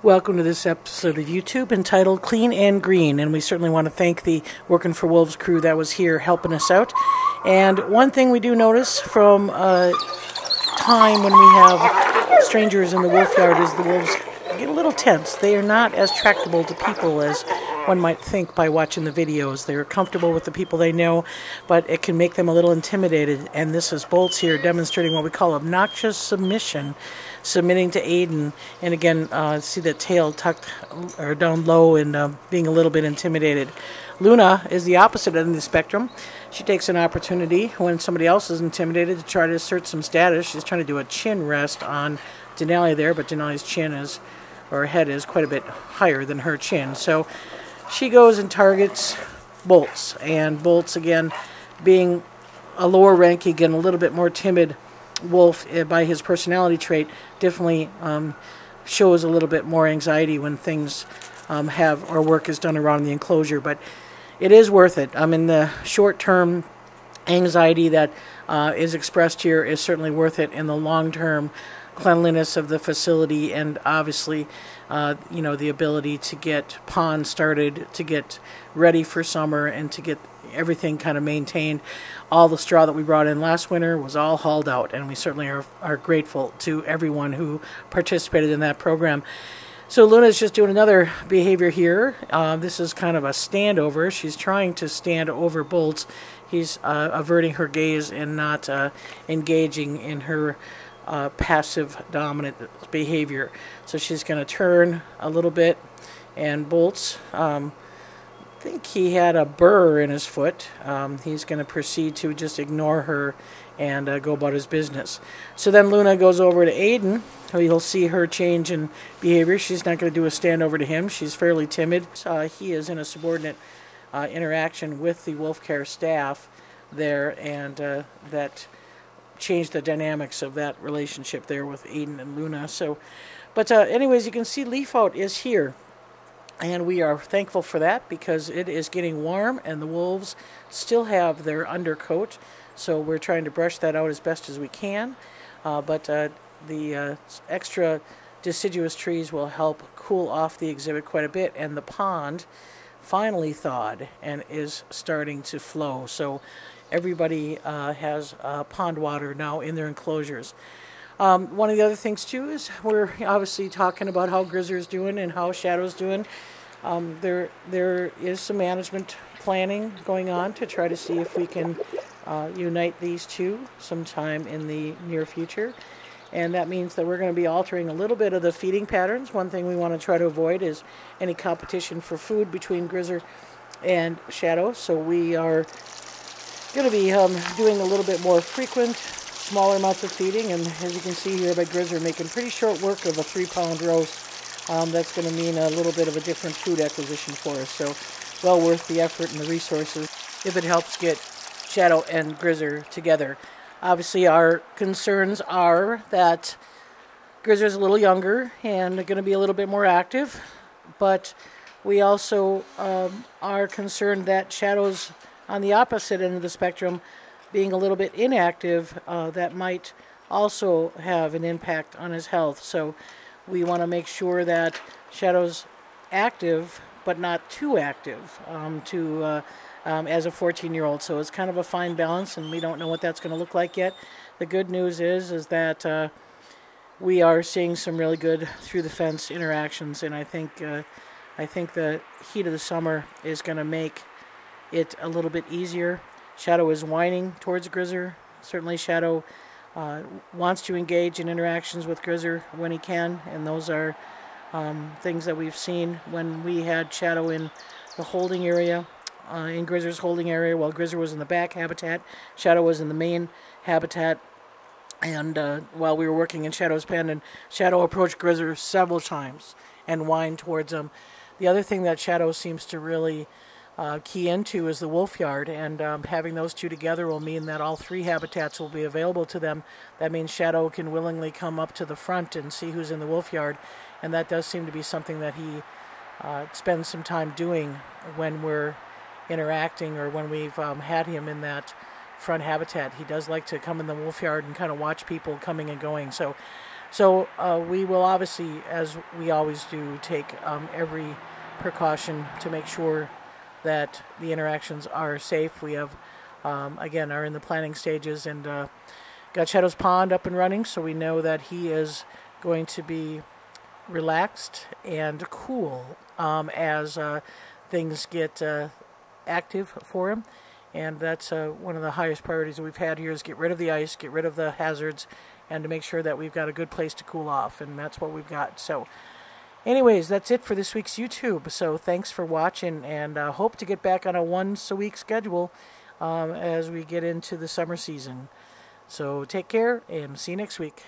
Welcome to this episode of YouTube entitled Clean and Green, and we certainly want to thank the Working for Wolves crew that was here helping us out. And one thing we do notice from time when we have strangers in the wolf yard is the wolves get a little tense. They are not as tractable to people as one might think by watching the videos. They're comfortable with the people they know, but it can make them a little intimidated. And this is Bolts here demonstrating what we call obnoxious submission, submitting to Aiden. And again, see that tail tucked or down low and being a little bit intimidated. Luna is the opposite end of the spectrum. She takes an opportunity when somebody else is intimidated to try to assert some status. She's trying to do a chin rest on Denali there, but Denali's chin is, or head is, quite a bit higher than her chin. So she goes and targets Bolts, and Bolts, again, being a lower ranking and a little bit more timid wolf by his personality trait, definitely shows a little bit more anxiety when things have or work is done around the enclosure. But it is worth it. I mean, the short-term anxiety that is expressed here is certainly worth it in the long-term cleanliness of the facility, and obviously the ability to get ponds started, to get ready for summer, and to get everything kind of maintained. All the straw that we brought in last winter was all hauled out, and we certainly are grateful to everyone who participated in that program. So Luna's just doing another behavior here. This is kind of a standover. She's trying to stand over Bolts. He's averting her gaze and not engaging in her passive dominant behavior. So she's going to turn a little bit, and Bolts, I think he had a burr in his foot. He's going to proceed to just ignore her and go about his business. So then Luna goes over to Aiden. You'll see her change in behavior. She's not going to do a stand over to him. She's fairly timid. He is in a subordinate interaction with the wolf care staff there, and that changed the dynamics of that relationship there with Aiden and Luna. So, but anyways, you can see Leaf Out is here, and we are thankful for that because it is getting warm and the wolves still have their undercoat, so we're trying to brush that out as best as we can. But the extra deciduous trees will help cool off the exhibit quite a bit, and the pond finally thawed and is starting to flow. So everybody has pond water now in their enclosures. One of the other things, too, is we're obviously talking about how Grizzer's doing and how Shadow's doing. There is some management planning going on to try to see if we can unite these two sometime in the near future. And that means that we're going to be altering a little bit of the feeding patterns. One thing we want to try to avoid is any competition for food between Grizzer and Shadow. So we are going to be doing a little bit more frequent, smaller amounts of feeding, and as you can see here by Grizzer making pretty short work of a 3-pound roast. That's going to mean a little bit of a different food acquisition for us, so well worth the effort and the resources if it helps get Shadow and Grizzer together. Obviously our concerns are that Grizzer's a little younger and going to be a little bit more active, but we also are concerned that Shadow's on the opposite end of the spectrum, being a little bit inactive, that might also have an impact on his health. So we want to make sure that Shadow's active, but not too active as a 14-year-old. So it's kind of a fine balance, and we don't know what that's going to look like yet. The good news is that we are seeing some really good through-the-fence interactions, and I think the heat of the summer is going to make it a little bit easier. Shadow is whining towards Grizzer. Certainly Shadow wants to engage in interactions with Grizzer when he can, and those are things that we've seen when we had Shadow in the holding area, in Grizzer's holding area, while Grizzer was in the back habitat. Shadow was in the main habitat, and while we were working in Shadow's pen, and Shadow approached Grizzer several times and whined towards him. The other thing that Shadow seems to really key into is the wolf yard, and having those two together will mean that all 3 habitats will be available to them. That means Shadow can willingly come up to the front and see who's in the wolf yard, and that does seem to be something that he spends some time doing when we're interacting or when we've had him in that front habitat. He does like to come in the wolf yard and kind of watch people coming and going. So So we will obviously, as we always do, take every precaution to make sure that the interactions are safe. We have, again, are in the planning stages, and got Shadow's Pond up and running, so we know that he is going to be relaxed and cool as things get active for him. And that's one of the highest priorities that we've had here, is get rid of the ice, get rid of the hazards, and to make sure that we've got a good place to cool off, and that's what we've got. So anyways, that's it for this week's YouTube. So thanks for watching, and hope to get back on a once-a-week schedule as we get into the summer season. So take care, and see you next week.